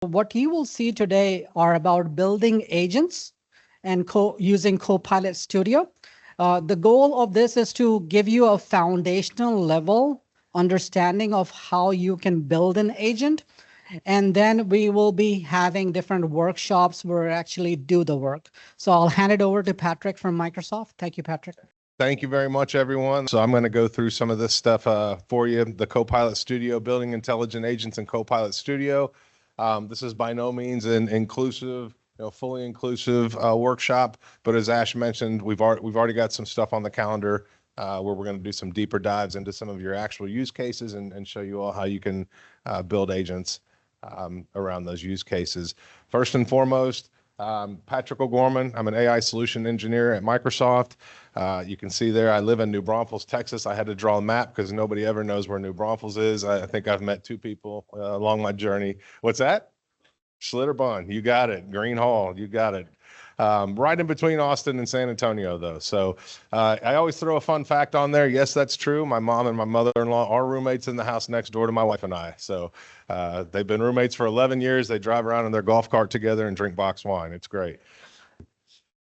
What you will see today are about building agents and using Copilot Studio. The goal of this is to give you a foundational level understanding of how you can build an agent. And then we will be having different workshops where we actually do the work. So I'll hand it over to Patrick from Microsoft. Thank you, Patrick. Thank you very much, everyone. So I'm going to go through some of this stuff for you. The Copilot Studio, Building Intelligent Agents in Copilot Studio. This is by no means an inclusive, fully inclusive workshop, but as Ash mentioned, we've already got some stuff on the calendar where we're going to do some deeper dives into some of your actual use cases and show you all how you can build agents around those use cases. First and foremost, Patrick O'Gorman. I'm an AI solution engineer at Microsoft. You can see there, I live in New Braunfels, Texas. I had to draw a map because nobody ever knows where New Braunfels is. I think I've met two people along my journey. What's that? Schlitterbahn, you got it. Green Hall, you got it. Right in between Austin and San Antonio, though. So I always throw a fun fact on there. Yes, that's true. My mom and my mother-in-law are roommates in the house next door to my wife and I. So they've been roommates for 11 years. They drive around in their golf cart together and drink boxed wine. It's great.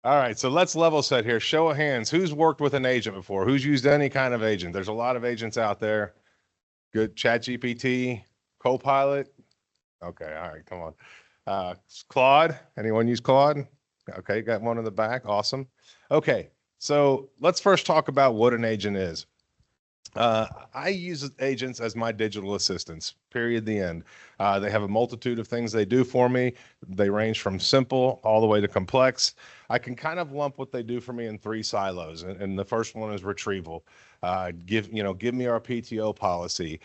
All right, so let's level set here. Show of hands. Who's worked with an agent before? Who's used any kind of agent? There's a lot of agents out there. Good. ChatGPT, Copilot. Okay, all right, come on. Claude. Anyone use Claude? Okay, got one in the back. Awesome. Okay, so let's first talk about what an agent is. I use agents as my digital assistants, period, the end. They have a multitude of things they do for me. They range from simple all the way to complex. I can kind of lump what they do for me in three silos. And the first one is retrieval. Give me our PTO policy.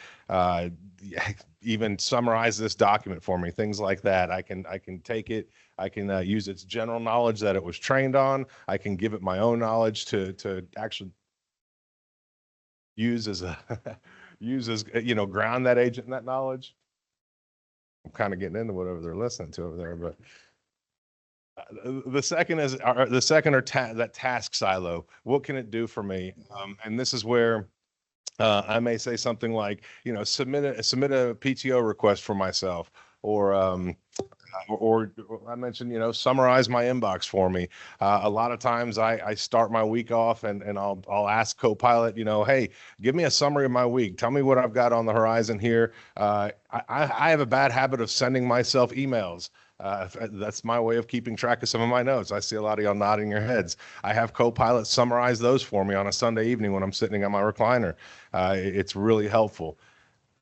Even summarize this document for me, things like that. I can take it. I can use its general knowledge that it was trained on. I can give it my own knowledge to actually use as ground that agent in that knowledge. I'm kind of getting into whatever they're listening to over there, but the second is that task silo. What can it do for me? And this is where I may say something like, submit a PTO request for myself, or I mentioned, summarize my inbox for me. A lot of times I start my week off and I'll ask Copilot, hey, give me a summary of my week. Tell me what I've got on the horizon here. I have a bad habit of sending myself emails. That's my way of keeping track of some of my notes. I see a lot of y'all nodding your heads. I have Copilot summarize those for me on a Sunday evening when I'm sitting on my recliner. It's really helpful.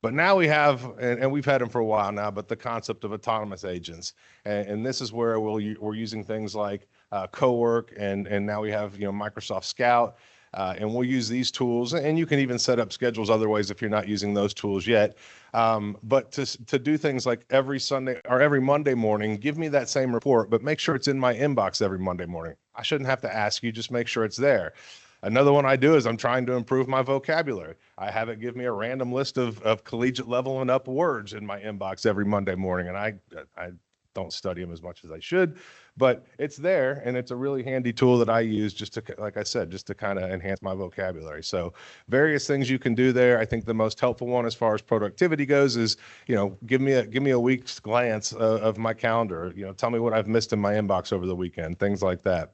But now we have, and we've had them for a while now, but the concept of autonomous agents. And this is where we're using things like CoWork, and now we have Microsoft Scout. And we'll use these tools, and you can even set up schedules other ways if you're not using those tools yet. But to do things like every Sunday or every Monday morning, give me that same report, but make sure it's in my inbox every Monday morning. I shouldn't have to ask you, just make sure it's there. Another one I do is I'm trying to improve my vocabulary. I have it give me a random list of collegiate level and up words in my inbox every Monday morning, and I don't study them as much as I should, but it's there, and it's a really handy tool that I use just to, like I said, just to kind of enhance my vocabulary. So various things you can do there. I think the most helpful one as far as productivity goes is, give me a week's glance of my calendar. Tell me what I've missed in my inbox over the weekend, things like that.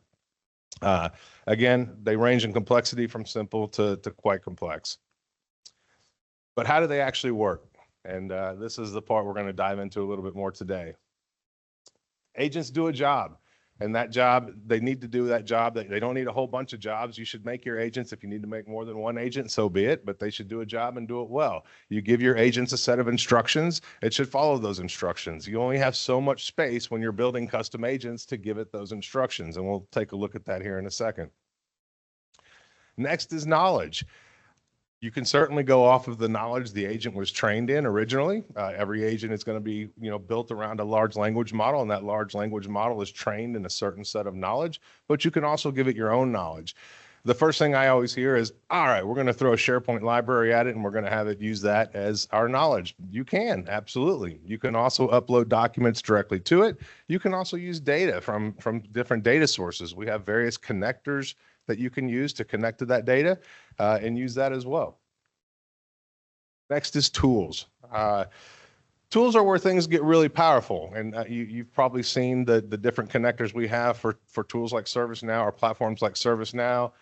Again, they range in complexity from simple to quite complex. But how do they actually work? And this is the part we're going to dive into a little bit more today. Agents do a job, and that job, they need to do that job. They don't need a whole bunch of jobs. You should make your agents, if you need to make more than one agent, so be it, but they should do a job and do it well. You give your agents a set of instructions, it should follow those instructions. You only have so much space when you're building custom agents to give it those instructions, and we'll take a look at that here in a second. Next is knowledge. You can certainly go off of the knowledge the agent was trained in originally. Every agent is going to be, built around a large language model, and that large language model is trained in a certain set of knowledge, but you can also give it your own knowledge. The first thing I always hear is, all right, we're going to throw a SharePoint library at it, and we're going to have it use that as our knowledge. You can, absolutely. You can also upload documents directly to it. You can also use data from different data sources. We have various connectors that you can use to connect to that data and use that as well. Next is tools. Tools are where things get really powerful, and you've probably seen the different connectors we have for tools like ServiceNow or platforms like ServiceNow,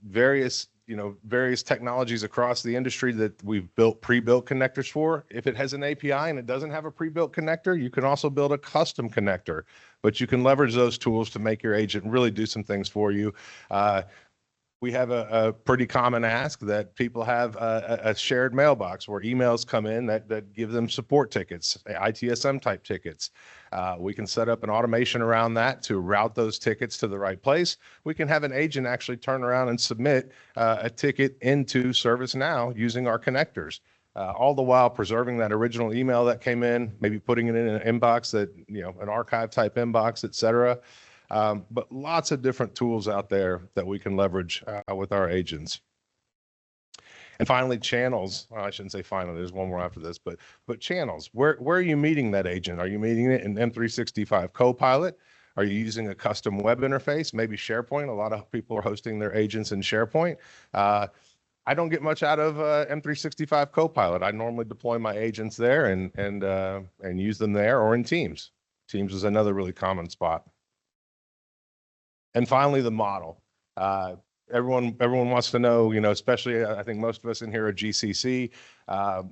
various technologies across the industry that we've built pre-built connectors for. If it has an API and it doesn't have a pre-built connector, you can also build a custom connector, but you can leverage those tools to make your agent really do some things for you. We have a pretty common ask that people have a shared mailbox where emails come in that give them support tickets, ITSM type tickets. We can set up an automation around that to route those tickets to the right place. We can have an agent actually turn around and submit a ticket into ServiceNow using our connectors. All the while preserving that original email that came in, maybe putting it in an inbox that, an archive type inbox, et cetera. But lots of different tools out there that we can leverage with our agents. And finally, channels. Well, I shouldn't say finally, there's one more after this, but channels. Where are you meeting that agent? Are you meeting it in M365 Copilot? Are you using a custom web interface? Maybe SharePoint. A lot of people are hosting their agents in SharePoint. I don't get much out of M365 Copilot. I normally deploy my agents there and use them there or in Teams. Teams is another really common spot. And finally, the model. Everyone wants to know, especially I think most of us in here are GCC,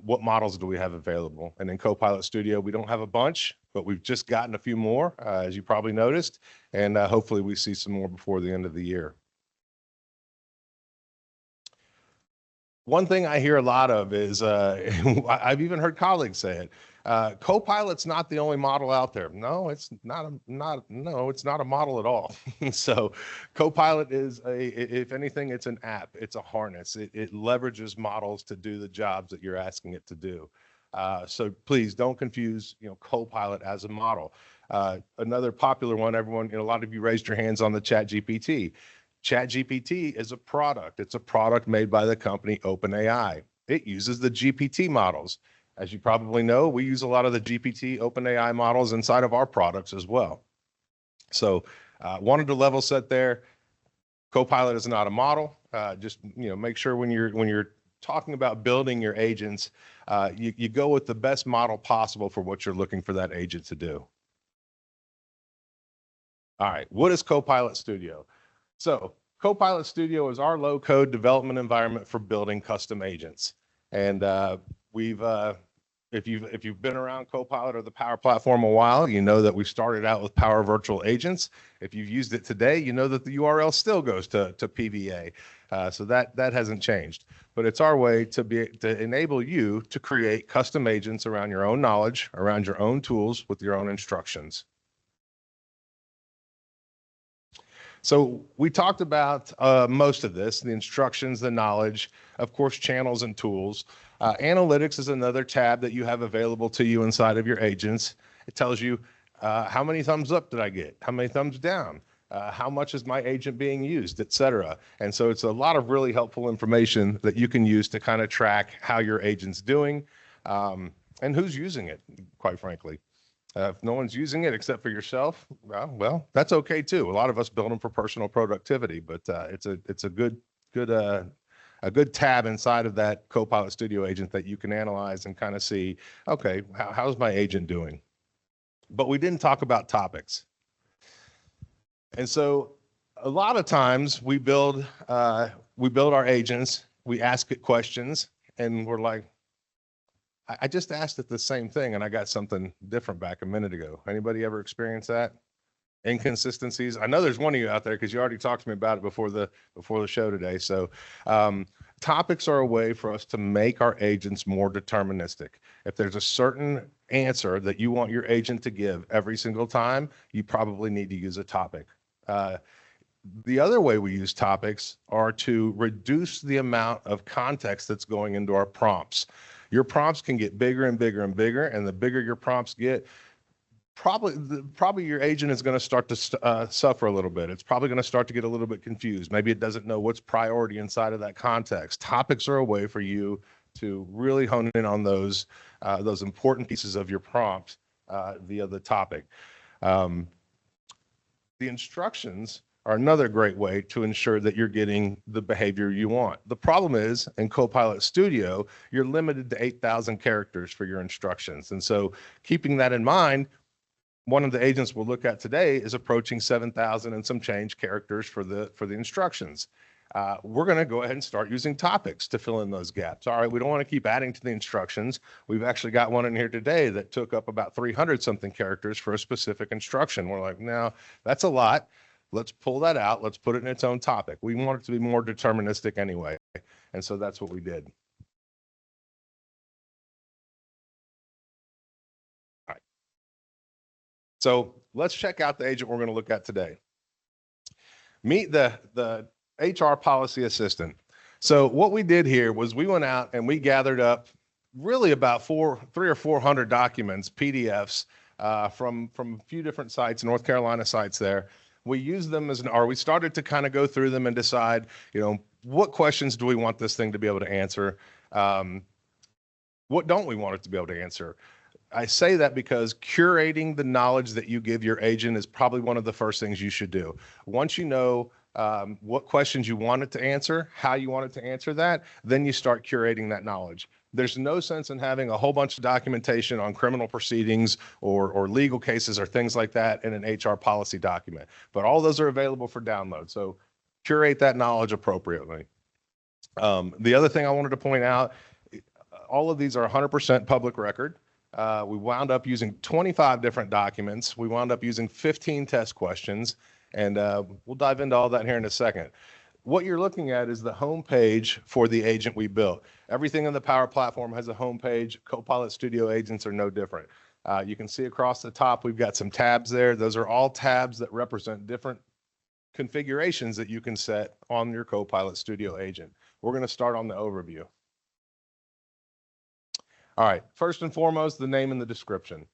what models do we have available? And in Copilot Studio, we don't have a bunch, but we've just gotten a few more, as you probably noticed, and hopefully we see some more before the end of the year. One thing I hear a lot of is, I've even heard colleagues say it, Copilot's not the only model out there. No, it's not a model at all. So Copilot is if anything, it's an app, it's a harness. It leverages models to do the jobs that you're asking it to do. So please don't confuse, Copilot as a model. Another popular one, everyone, a lot of you raised your hands on the ChatGPT. ChatGPT is a product. It's a product made by the company OpenAI. It uses the GPT models. As you probably know, we use a lot of the GPT OpenAI models inside of our products as well. So wanted to level set there. Copilot is not a model. Just make sure when you're talking about building your agents, you go with the best model possible for what you're looking for that agent to do. All right, what is Copilot Studio? So Copilot Studio is our low-code development environment for building custom agents. And if you've been around Copilot or the Power Platform a while, you know that we started out with Power Virtual Agents. If you've used it today, you know that the URL still goes to PVA. So that hasn't changed. But it's our way to enable you to create custom agents around your own knowledge, around your own tools, with your own instructions. So we talked about most of this, the instructions, the knowledge, of course, channels and tools. Analytics is another tab that you have available to you inside of your agents. It tells you how many thumbs up did I get? How many thumbs down? How much is my agent being used, et cetera. And so it's a lot of really helpful information that you can use to kind of track how your agent's doing and who's using it, quite frankly. If no one's using it except for yourself, well, that's okay too. A lot of us build them for personal productivity, but it's a good tab inside of that Copilot Studio agent that you can analyze and kind of see, okay, how's my agent doing? But we didn't talk about topics. And so a lot of times we build our agents, we ask it questions, and we're like, I just asked it the same thing and I got something different back a minute ago. Anybody ever experienced that? Inconsistencies? I know there's one of you out there because you already talked to me about it before the show today. So topics are a way for us to make our agents more deterministic. If there's a certain answer that you want your agent to give every single time, you probably need to use a topic. The other way we use topics are to reduce the amount of context that's going into our prompts. Your prompts can get bigger and bigger and bigger, and the bigger your prompts get, probably your agent is going to start to suffer a little bit. It's probably going to start to get a little bit confused. Maybe it doesn't know what's priority inside of that context. Topics are a way for you to really hone in on those important pieces of your prompt via the topic. The instructions are another great way to ensure that you're getting the behavior you want. The problem is in Copilot Studio, you're limited to 8,000 characters for your instructions. And so keeping that in mind, one of the agents we'll look at today is approaching 7,000 and some change characters for the instructions. We're going to go ahead and start using topics to fill in those gaps. All right, we don't want to keep adding to the instructions. We've actually got one in here today that took up about 300 something characters for a specific instruction. We're like, no, that's a lot. Let's pull that out. Let's put it in its own topic. We want it to be more deterministic anyway. And so that's what we did. All right. So let's check out the agent we're going to look at today. Meet the HR policy assistant. So what we did here was we went out and we gathered up really about 300 or 400 documents, PDFs, from a few different sites, North Carolina sites there. We used them we started to kind of go through them and decide, what questions do we want this thing to be able to answer? What don't we want it to be able to answer? I say that because curating the knowledge that you give your agent is probably one of the first things you should do. Once you know what questions you want it to answer, how you want it to answer that, then you start curating that knowledge. There's no sense in having a whole bunch of documentation on criminal proceedings or legal cases or things like that in an HR policy document. But all those are available for download. So curate that knowledge appropriately. The other thing I wanted to point out, all of these are 100% public record. We wound up using 25 different documents. We wound up using 15 test questions, and we'll dive into all that here in a second. What you're looking at is the home page for the agent we built. Everything on the Power Platform has a home page. Copilot Studio agents are no different. You can see across the top, we've got some tabs there. Those are all tabs that represent different configurations that you can set on your Copilot Studio agent. We're going to start on the overview. All right, first and foremost, the name and the description.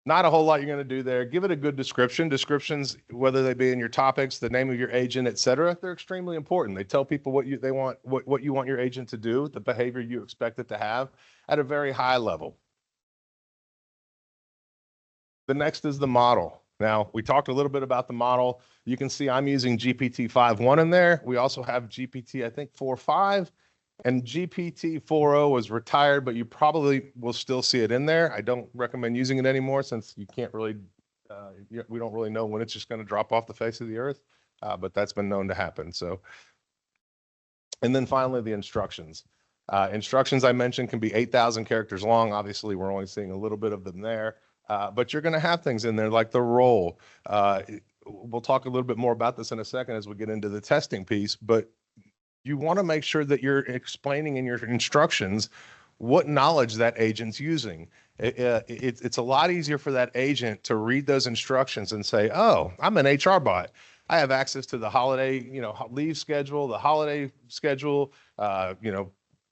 Not a whole lot you're going to do there. Give it a good description. Descriptions, whether they be in your topics, the name of your agent, etc., they're extremely important. They tell people what you want your agent to do, the behavior you expect it to have at a very high level. The next is the model. Now, we talked a little bit about the model. You can see I'm using GPT 5.1 in there. We also have GPT, I think, 4.5. And GPT 4.0 was retired, but you probably will still see it in there. I don't recommend using it anymore since you can't really, we don't really know when it's just going to drop off the face of the earth, but that's been known to happen. So, and then finally, the instructions. Instructions I mentioned can be 8,000 characters long. Obviously, we're only seeing a little bit of them there, but you're going to have things in there like the role. We'll talk a little bit more about this in a second as we get into the testing piece, but you want to make sure that you're explaining in your instructions what knowledge that agent's using. It's a lot easier for that agent to read those instructions and say, oh, I'm an HR bot. I have access to the holiday, leave schedule, the holiday schedule,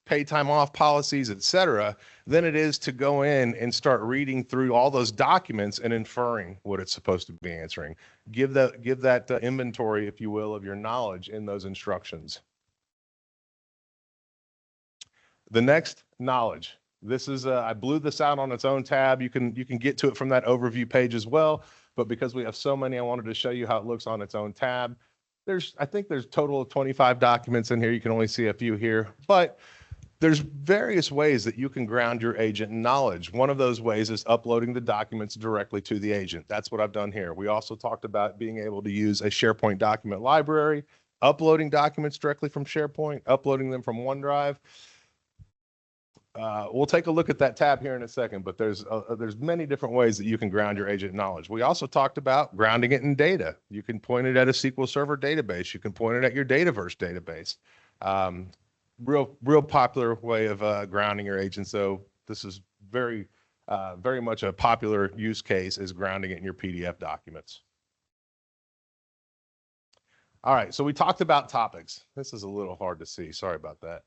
pay time off policies, et cetera, than it is to go in and start reading through all those documents and inferring what it's supposed to be answering. Give that inventory, if you will, of your knowledge in those instructions. The next, knowledge. This is, I blew this out on its own tab. You can get to it from that overview page as well, but because we have so many, I wanted to show you how it looks on its own tab. I think there's a total of 25 documents in here. You can only see a few here, but there's various ways that you can ground your agent in knowledge. One of those ways is uploading the documents directly to the agent. That's what I've done here. We also talked about being able to use a SharePoint document library, uploading documents directly from SharePoint, uploading them from OneDrive. We'll take a look at that tab here in a second, but there's many different ways that you can ground your agent knowledge. We also talked about grounding it in data. You can point it at a SQL Server database. You can point it at your Dataverse database. Real popular way of grounding your agent. So this is very much a popular use case, is grounding it in your PDF documents. All right, so we talked about topics. This is a little hard to see. Sorry about that.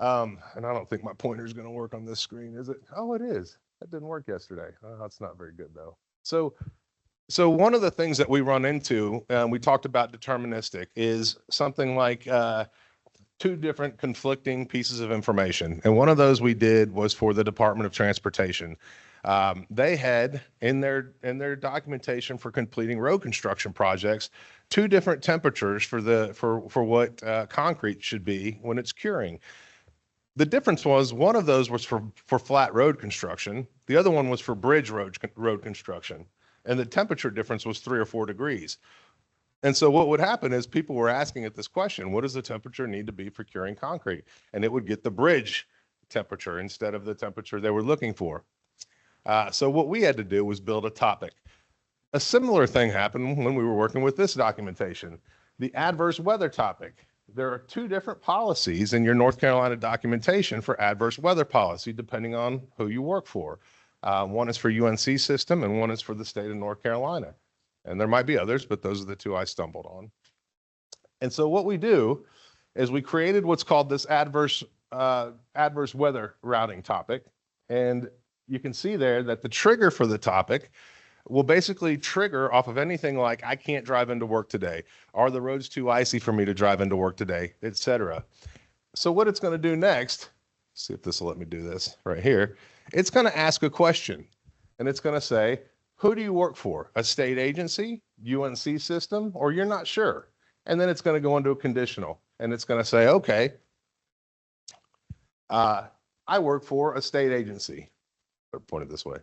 And I don't think my pointer is going to work on this screen, is it? Oh, it is. That didn't work yesterday. Oh, that's not very good, though. So one of the things that we run into, we talked about deterministic, is something like two different conflicting pieces of information. And one of those we did was for the Department of Transportation. They had in their documentation for completing road construction projects, two different temperatures for what concrete should be when it's curing. The difference was one of those was for flat road construction. The other one was for bridge road construction. And the temperature difference was 3 or 4 degrees. And so what would happen is people were asking at this question, what does the temperature need to be for curing concrete? And it would get the bridge temperature instead of the temperature they were looking for. So what we had to do was build a topic. A similar thing happened when we were working with this documentation, the adverse weather topic. There are two different policies in your North Carolina documentation for adverse weather policy, depending on who you work for. One is for UNC system and one is for the state of North Carolina. And there might be others, but those are the two I stumbled on. And so what we do is we created what's called this adverse weather routing topic. And you can see there that the trigger for the topic will basically trigger off of anything like, I can't drive into work today. Are the roads too icy for me to drive into work today, etc. So what it's going to do next, see if this will let me do this right here. It's going to ask a question and it's going to say, who do you work for? A state agency, UNC system, or you're not sure? And then it's going to go into a conditional and it's going to say, okay, I work for a state agency. Or point it this way.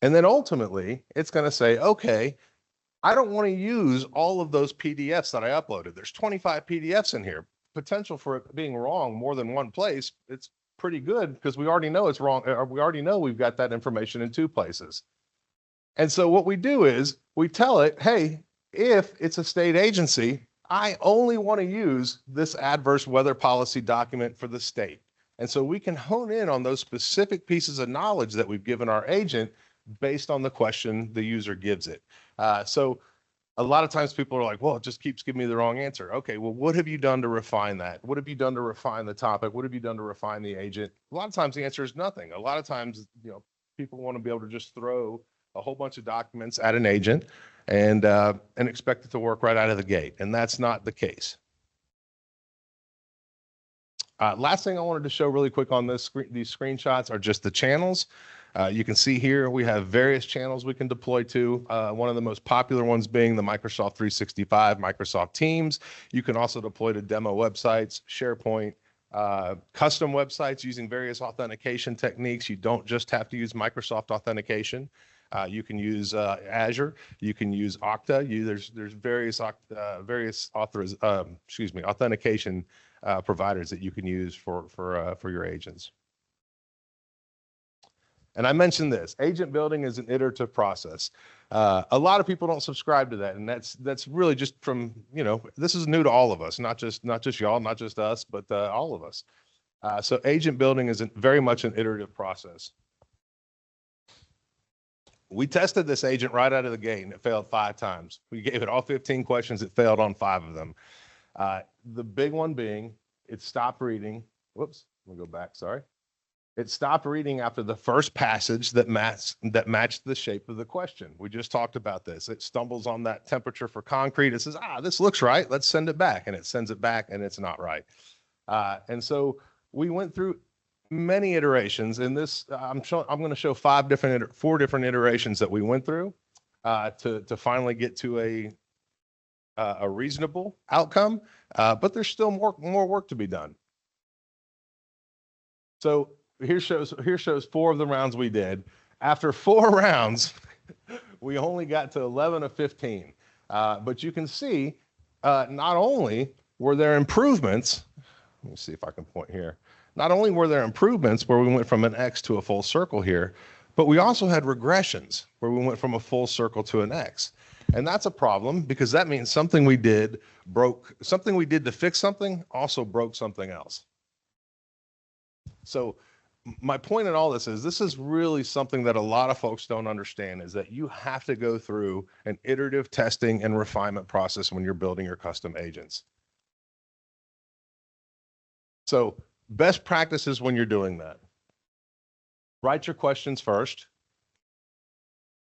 And then ultimately, it's going to say, okay, I don't want to use all of those PDFs that I uploaded. There's 25 PDFs in here. Potential for it being wrong more than one place, it's pretty good because we already know it's wrong. Or we already know we've got that information in two places. And so what we do is we tell it, hey, if it's a state agency, I only want to use this adverse weather policy document for the state. And so we can hone in on those specific pieces of knowledge that we've given our agent based on the question the user gives it. So a lot of times people are like, well, it just keeps giving me the wrong answer. Okay, well, what have you done to refine that? What have you done to refine the topic? What have you done to refine the agent? A lot of times the answer is nothing. A lot of times, people want to be able to just throw a whole bunch of documents at an agent and expect it to work right out of the gate. And that's not the case. Last thing I wanted to show really quick on these screenshots are just the channels. You can see here we have various channels we can deploy to. One of the most popular ones being the Microsoft 365, Microsoft Teams. You can also deploy to demo websites, SharePoint, custom websites using various authentication techniques. You don't just have to use Microsoft authentication. You can use Azure. You can use Okta. There's various authentication providers that you can use for your agents. And I mentioned this, agent building is an iterative process. A lot of people don't subscribe to that. And that's really just from, this is new to all of us, not just y'all, not just us, but all of us. So agent building is very much an iterative process. We tested this agent right out of the gate and it failed 5 times. We gave it all 15 questions. It failed on 5 of them. The big one being it stopped reading. Whoops, let me go back. Sorry. It stopped reading after the first passage that matched the shape of the question. We just talked about this. It stumbles on that temperature for concrete. It says, this looks right. Let's send it back. And it sends it back and it's not right. And so we went through many iterations in this. I'm going to show 4 different iterations that we went through to finally get to a reasonable outcome. But there's still more work to be done. So here shows 4 of the rounds we did. After 4 rounds, we only got to 11 of 15. But you can see not only were there improvements, let me see if I can point here. Not only were there improvements where we went from an X to a full circle here, but we also had regressions where we went from a full circle to an X. And that's a problem because that means something we did to fix something also broke something else. So my point in all this is really something that a lot of folks don't understand is that you have to go through an iterative testing and refinement process when you're building your custom agents. So best practices when you're doing that. Write your questions first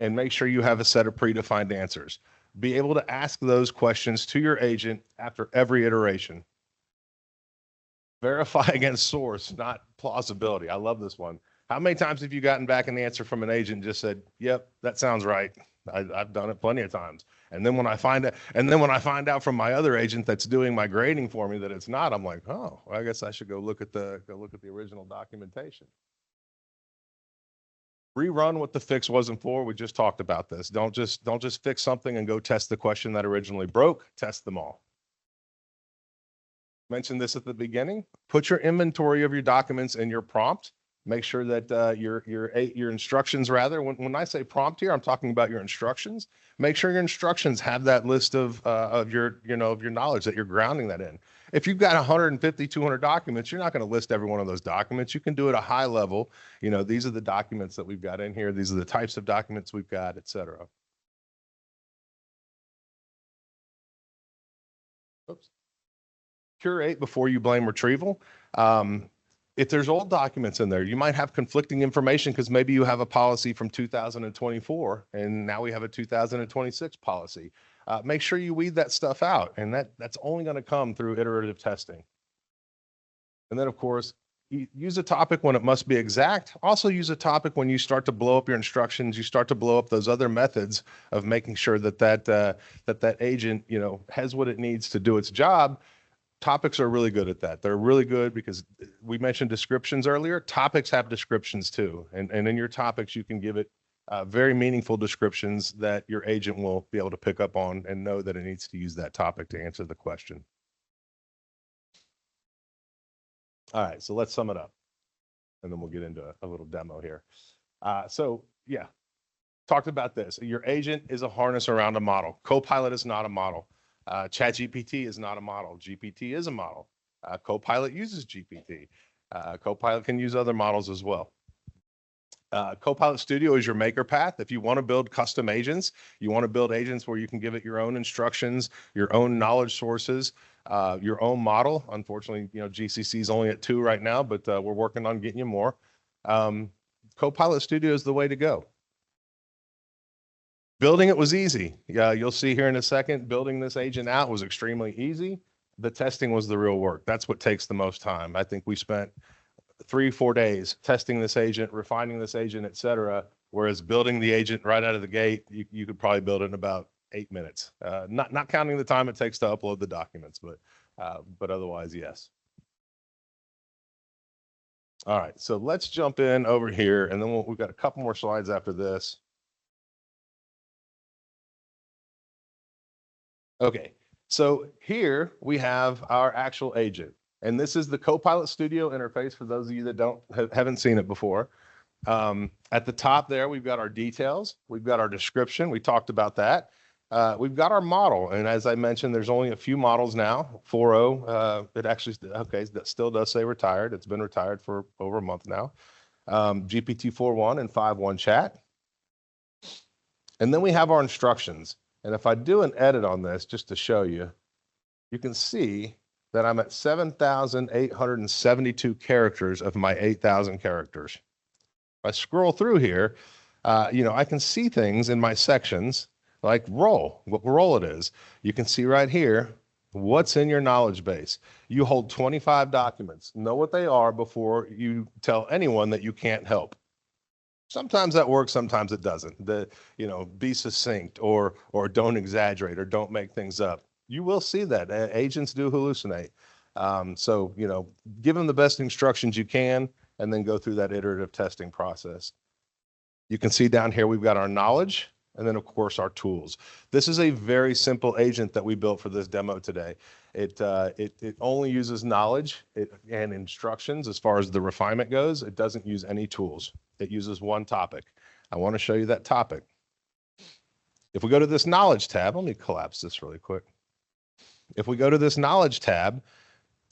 and make sure you have a set of predefined answers. Be able to ask those questions to your agent after every iteration. Verify against source, not plausibility. I love this one. How many times have you gotten back an answer from an agent and just said, "Yep, that sounds right. I've done it plenty of times." And then when I find out, from my other agent that's doing my grading for me that it's not, I'm like, "Oh, well, I guess I should go look at the original documentation." Rerun what the fix wasn't for. We just talked about this. Don't just fix something and go test the question that originally broke. Test them all. Mentioned this at the beginning. Put your inventory of your documents in your prompt. Make sure that your instructions, rather, when I say prompt here, I'm talking about your instructions. Make sure your instructions have that list of your of your knowledge that you're grounding that in. If you've got 150, 200 documents, you're not going to list every one of those documents. You can do it at a high level. These are the documents that we've got in here. These are the types of documents we've got, et cetera. Oops. Curate before you blame retrieval. If there's old documents in there, you might have conflicting information because maybe you have a policy from 2024 and now we have a 2026 policy. Make sure you weed that stuff out, and that's only going to come through iterative testing. And then, of course, use a topic when it must be exact. Also use a topic when you start to blow up your instructions, you start to blow up those other methods of making sure that agent has what it needs to do its job. Topics are really good at that. They're really good because we mentioned descriptions earlier. Topics have descriptions too. And in your topics, you can give it very meaningful descriptions that your agent will be able to pick up on and know that it needs to use that topic to answer the question. All right, so let's sum it up, and then we'll get into a little demo here. So yeah, talked about this. Your agent is a harness around a model. Copilot is not a model. ChatGPT is not a model. GPT is a model. Copilot uses GPT. Copilot can use other models as well. Copilot Studio is your maker path. If you want to build custom agents, you want to build agents where you can give it your own instructions, your own knowledge sources, your own model. Unfortunately, GCC is only at 2 right now, but we're working on getting you more. Copilot Studio is the way to go. Building it was easy. Yeah, you'll see here in a second, building this agent out was extremely easy. The testing was the real work. That's what takes the most time. I think we spent 3-4 days testing this agent, refining this agent, et cetera. Whereas building the agent right out of the gate, you could probably build it in about 8 minutes. Not counting the time it takes to upload the documents, but otherwise, yes. All right, so let's jump in over here, and then we've got a couple more slides after this. Okay, so here we have our actual agent. And this is the Copilot Studio interface for those of you that haven't seen it before. At the top there, we've got our details. We've got our description. We talked about that. We've got our model. And as I mentioned, there's only a few models now. 4.0, it actually, okay, that still does say retired. It's been retired for over a month now. GPT 4.1 and 5.1 chat. And then we have our instructions. And if I do an edit on this, just to show you, you can see that I'm at 7,872 characters of my 8,000 characters. If I scroll through here, I can see things in my sections like role, what role it is. You can see right here, what's in your knowledge base. You hold 25 documents. Know what they are before you tell anyone that you can't help. Sometimes that works, sometimes it doesn't. Be succinct or don't exaggerate or don't make things up. You will see that agents do hallucinate. So give them the best instructions you can and then go through that iterative testing process. You can see down here we've got our knowledge and then of course our tools. This is a very simple agent that we built for this demo today. It only uses knowledge and instructions as far as the refinement goes. It doesn't use any tools. It uses one topic. I want to show you that topic. If we go to this knowledge tab, let me collapse this really quick. If we go to this knowledge tab,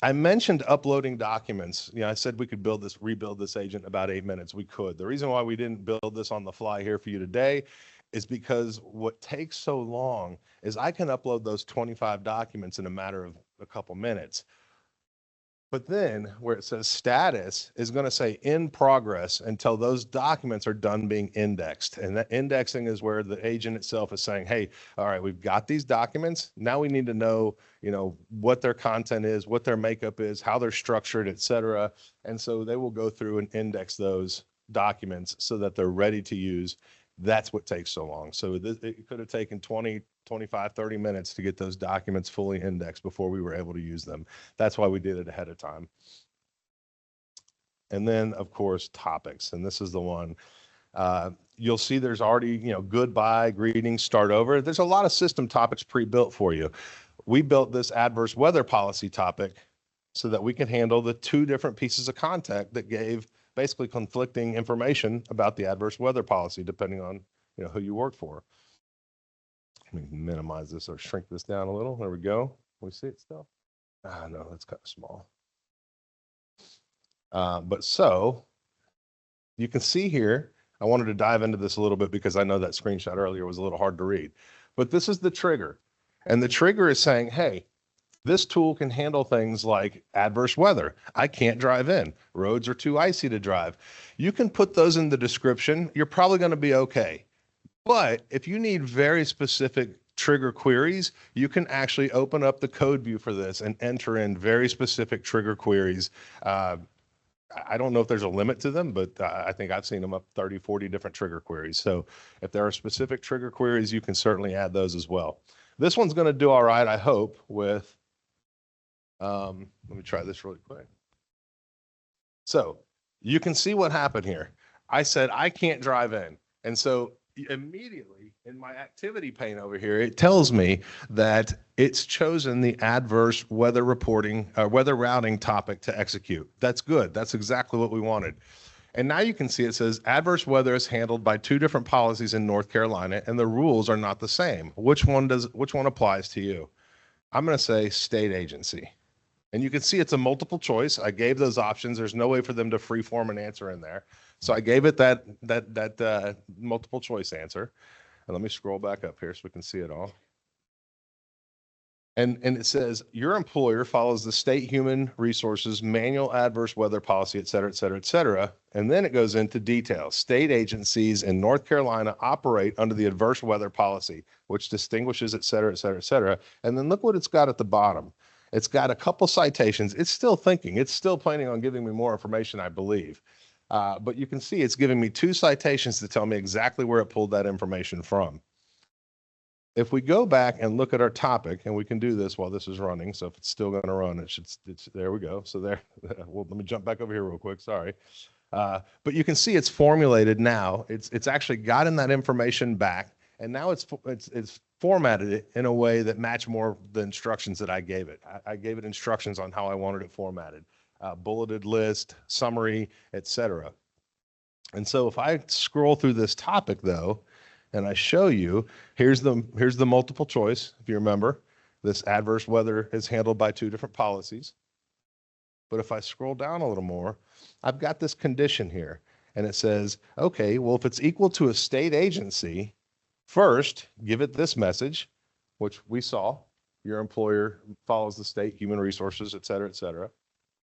I mentioned uploading documents. I said we could rebuild this agent in about 8 minutes. We could. The reason why we didn't build this on the fly here for you today is because what takes so long is I can upload those 25 documents in a matter of a couple minutes. But then where it says status is going to say in progress until those documents are done being indexed. And that indexing is where the agent itself is saying, hey, all right, we've got these documents. Now we need to know, what their content is, what their makeup is, how they're structured, et cetera. And so they will go through and index those documents so that they're ready to use. That's what takes so long. So it could have taken 20, 25, 30 minutes to get those documents fully indexed before we were able to use them. That's why we did it ahead of time. And then, of course, topics. And this is the one. You'll see there's already, goodbye, greetings, start over. There's a lot of system topics pre-built for you. We built this adverse weather policy topic so that we can handle the two different pieces of content that gave basically conflicting information about the adverse weather policy, depending on who you work for. Let me minimize this or shrink this down a little. There we go. We see it still? No, that's kind of small. But so you can see here, I wanted to dive into this a little bit because I know that screenshot earlier was a little hard to read. But this is the trigger. And the trigger is saying, hey, this tool can handle things like adverse weather. I can't drive in. Roads are too icy to drive. You can put those in the description. You're probably going to be okay. But if you need very specific trigger queries, you can actually open up the code view for this and enter in very specific trigger queries. I don't know if there's a limit to them, but I think I've seen them up 30, 40 different trigger queries. So if there are specific trigger queries, you can certainly add those as well. This one's going to do all right, I hope, with, let me try this really quick. So you can see what happened here. I said, I can't drive in. And so immediately in my activity pane over here, it tells me that it's chosen the adverse weather reporting, weather routing topic to execute. That's good. That's exactly what we wanted. And now you can see it says adverse weather is handled by two different policies in North Carolina, and the rules are not the same. Which one applies to you? I'm going to say state agency. And you can see it's a multiple choice. I gave those options. There's no way for them to freeform an answer in there. So I gave it that multiple choice answer. And let me scroll back up here so we can see it all. And it says, your employer follows the state human resources manual adverse weather policy, et cetera, et cetera, et cetera. And then it goes into details. State agencies in North Carolina operate under the adverse weather policy, which distinguishes, et cetera, et cetera, et cetera. And then look what it's got at the bottom. It's got a couple citations. It's still thinking. It's still planning on giving me more information, I believe. But you can see it's giving me two citations to tell me exactly where it pulled that information from. If we go back and look at our topic, and we can do this while this is running, so if it's still going to run, it's there we go. So there, well, let me jump back over here real quick. Sorry. But you can see it's formulated now. It's actually gotten that information back, and now it's formatted it in a way that match more the instructions that I gave it. I gave it instructions on how I wanted it formatted, bulleted list, summary, etc. And so if I scroll through this topic though, and I show you, here's the multiple choice. If you remember, this adverse weather is handled by two different policies. But if I scroll down a little more, I've got this condition here, and it says, okay, well, if it's equal to a state agency, first, give it this message, which we saw, your employer follows the state human resources, et cetera, et cetera.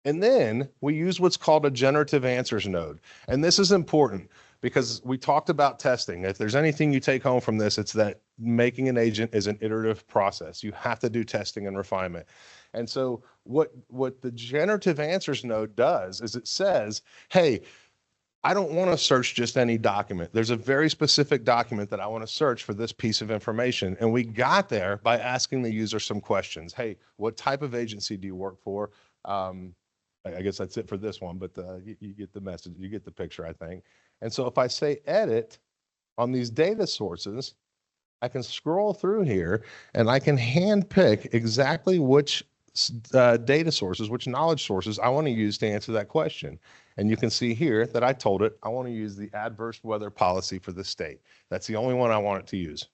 And then we use what's called a generative answers node. And this is important because we talked about testing. If there's anything you take home from this, it's that making an agent is an iterative process. You have to do testing and refinement. And so what the generative answers node does is it says, hey, I don't want to search just any document. There's a very specific document that I want to search for this piece of information. And we got there by asking the user some questions. Hey, what type of agency do you work for? I guess that's it for this one, but you get the message, you get the picture, I think. And so if I say edit on these data sources, I can scroll through here and I can hand pick exactly which data sources, which knowledge sources I want to use to answer that question. And you can see here that I told it I want to use the adverse weather policy for the state. That's the only one I want it to use.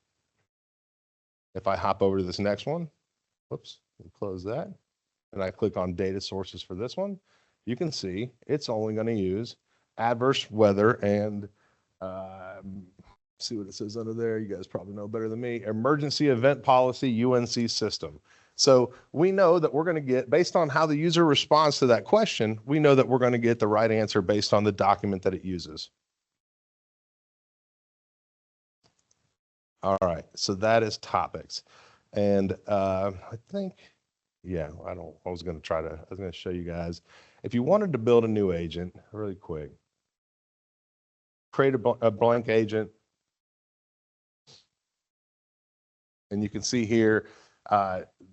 If I hop over to this next one, whoops, close that, and I click on data sources for this one, you can see it's only going to use adverse weather and see what it says under there. You guys probably know better than me. Emergency event policy, UNC system. So we know that we're going to get, based on how the user responds to that question, we know that we're going to get the right answer based on the document that it uses. All right, so that is topics. And I think, yeah, I was going to show you guys. If you wanted to build a new agent, really quick, create a blank agent. And you can see here,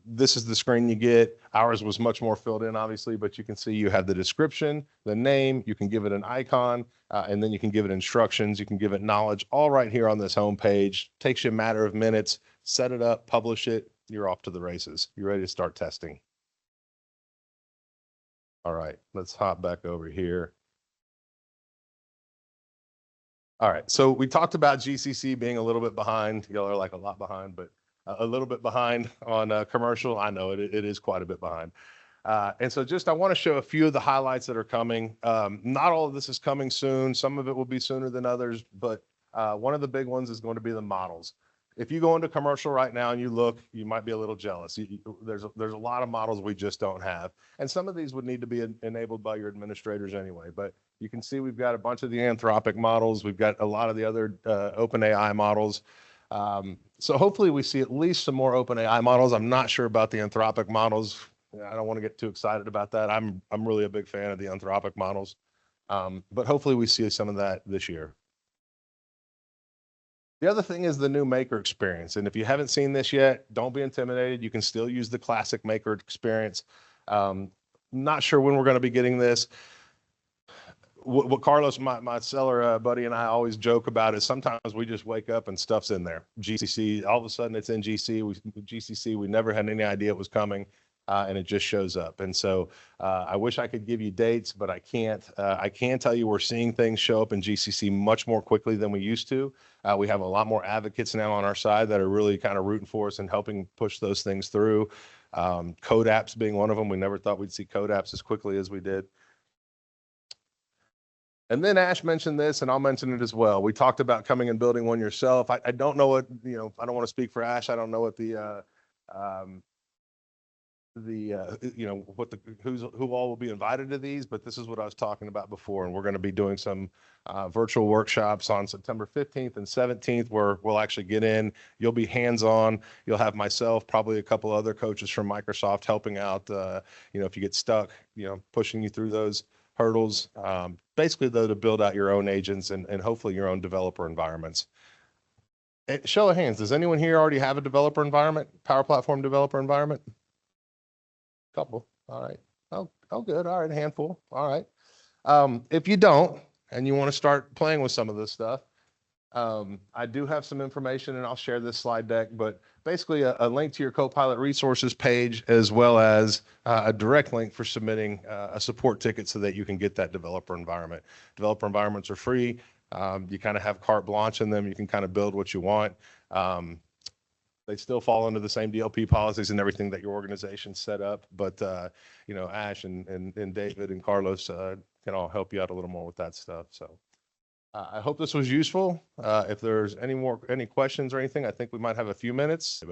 this is the screen you get. Ours was much more filled in, obviously, but you can see you have the description, the name, you can give it an icon, and then you can give it instructions, you can give it knowledge, all right here on this home page. Takes you a matter of minutes. Set it up, publish it, you're off to the races. You're ready to start testing. All right, let's hop back over here. All right, so we talked about GCC being a little bit behind. Y'all are like a lot behind, but a little bit behind on commercial. I know it is quite a bit behind. And so I want to show a few of the highlights that are coming. Not all of this is coming soon. Some of it will be sooner than others, but one of the big ones is going to be the models. If you go into commercial right now and you look, you might be a little jealous. There's a lot of models we just don't have. And some of these would need to be enabled by your administrators anyway. But you can see we've got a bunch of the Anthropic models. We've got a lot of the other OpenAI models. So hopefully we see at least some more OpenAI models. I'm not sure about the Anthropic models. I don't want to get too excited about that. I'm really a big fan of the Anthropic models. But hopefully we see some of that this year. The other thing is the new Maker experience. And if you haven't seen this yet, don't be intimidated. You can still use the classic Maker experience. Not sure when we're going to be getting this. What Carlos, my seller buddy, and I always joke about is sometimes we just wake up and stuff's in there. GCC, all of a sudden it's in GCC. We never had any idea it was coming. And it just shows up. And so I wish I could give you dates, but I can't. I can tell you we're seeing things show up in GCC much more quickly than we used to. We have a lot more advocates now on our side that are really kind of rooting for us and helping push those things through. Code apps being one of them. We never thought we'd see code apps as quickly as we did. And then Ash mentioned this, and I'll mention it as well. We talked about coming and building one yourself. I don't know what, I don't want to speak for Ash. I don't know what who all will be invited to these, but this is what I was talking about before. And we're going to be doing some virtual workshops on September 15th and 17th, where we'll actually get in. You'll be hands-on. You'll have myself, probably a couple other coaches from Microsoft helping out, if you get stuck, pushing you through those hurdles. Basically, though, to build out your own agents and hopefully your own developer environments. Show of hands, does anyone here already have a developer environment, Power Platform developer environment? Couple. All right. Oh, good. All right. A handful. All right. If you don't, and you want to start playing with some of this stuff, I do have some information, and I'll share this slide deck, but basically a link to your Copilot resources page, as well as a direct link for submitting a support ticket so that you can get that developer environment. Developer environments are free. You kind of have carte blanche in them. You can kind of build what you want. They still fall under the same DLP policies and everything that your organization set up. But, Ash and David and Carlos can all help you out a little more with that stuff. So I hope this was useful. If there's any questions or anything, I think we might have a few minutes.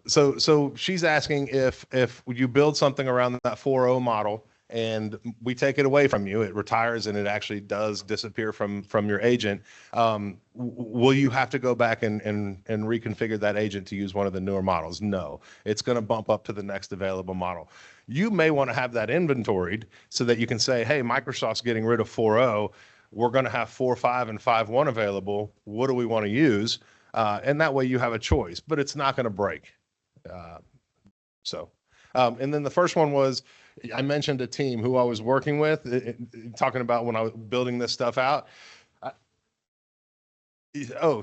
So she's asking if you build something around that 4.0 model, and we take it away from you, it retires and it actually does disappear from your agent. Will you have to go back and reconfigure that agent to use one of the newer models? No, it's going to bump up to the next available model. You may want to have that inventoried so that you can say, hey, Microsoft's getting rid of 4.0. We're going to have 4.5 and 5.1 available. What do we want to use? And that way you have a choice, but it's not going to break. And then the first one was, I mentioned a team who I was working with, talking about when I was building this stuff out.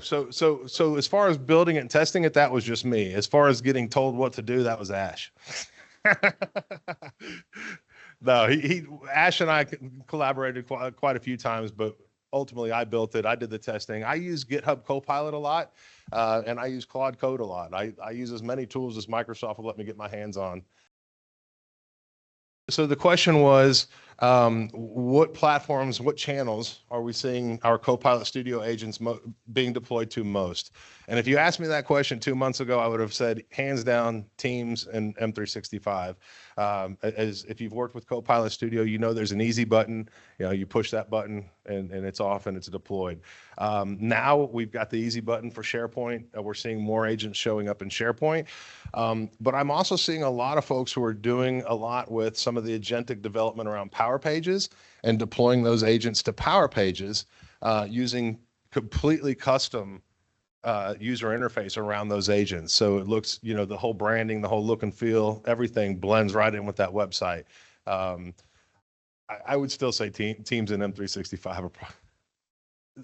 So as far as building it and testing it, that was just me. As far as getting told what to do, that was Ash. No, Ash and I collaborated quite a few times, but ultimately I built it. I did the testing. I use GitHub Copilot a lot, and I use Claude Code a lot. I use as many tools as Microsoft will let me get my hands on. So the question was, what platforms, what channels are we seeing our Copilot Studio agents being deployed to most? And if you asked me that question 2 months ago, I would have said hands down Teams and M365. As if you've worked with Copilot Studio, there's an easy button. You push that button and it's off and it's deployed. Now we've got the easy button for SharePoint. We're seeing more agents showing up in SharePoint. But I'm also seeing a lot of folks who are doing a lot with some of the agentic development around Power Pages and deploying those agents to Power Pages. using completely custom user interface around those agents. So it looks, the whole branding, the whole look and feel, everything blends right in with that website. I would still say teams in M365 are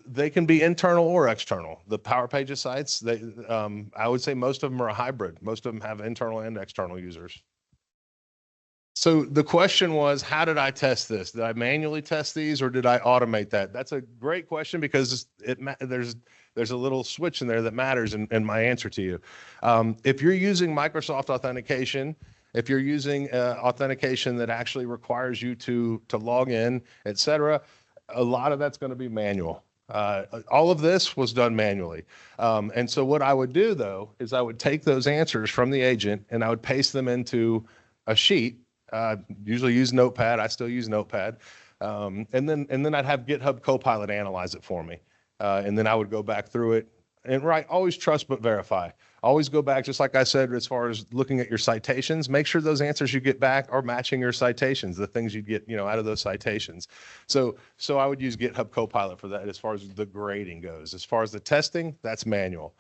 they can be internal or external. The Power Pages sites, I would say most of them are a hybrid. Most of them have internal and external users. So the question was, how did I test this? Did I manually test these or did I automate that? That's a great question because there's a little switch in there that matters in my answer to you. If you're using Microsoft authentication, if you're using authentication that actually requires you to log in, et cetera, a lot of that's going to be manual. All of this was done manually. And so what I would do though, is I would take those answers from the agent and I would paste them into a sheet, usually use Notepad. I still use Notepad. And then I'd have GitHub Copilot analyze it for me. And then I would go back through it and always trust but verify. Always go back, just like I said, as far as looking at your citations, make sure those answers you get back are matching your citations, the things you get, out of those citations. So I would use GitHub Copilot for that as far as the grading goes. As far as the testing, that's manual.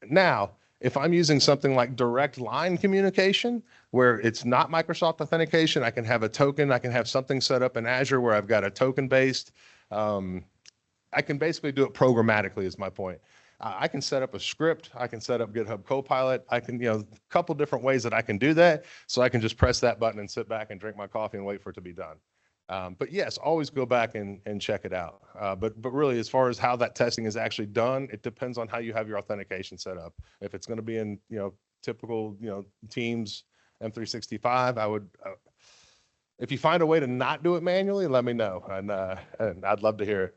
Now, if I'm using something like direct line communication, where it's not Microsoft authentication, I can have a token, I can have something set up in Azure where I've got a token based. I can basically do it programmatically is my point. I can set up a script. I can set up GitHub Copilot. I can, a couple different ways that I can do that. So I can just press that button and sit back and drink my coffee and wait for it to be done. But yes, always go back and check it out. But really, as far as how that testing is actually done, it depends on how you have your authentication set up. If it's going to be in, typical, Teams M365, I would, if you find a way to not do it manually, let me know. And I'd love to hear it.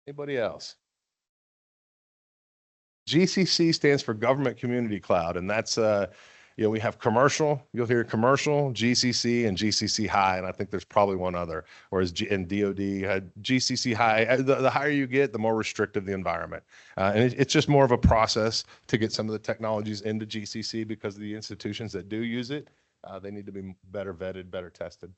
Anybody else? GCC stands for Government Community Cloud, and that's we have commercial. You'll hear commercial, GCC, and GCC High, and I think there's probably one other. Whereas in DoD, GCC High, the higher you get, the more restrictive the environment, and it's just more of a process to get some of the technologies into GCC because the institutions that do use it, they need to be better vetted, better tested.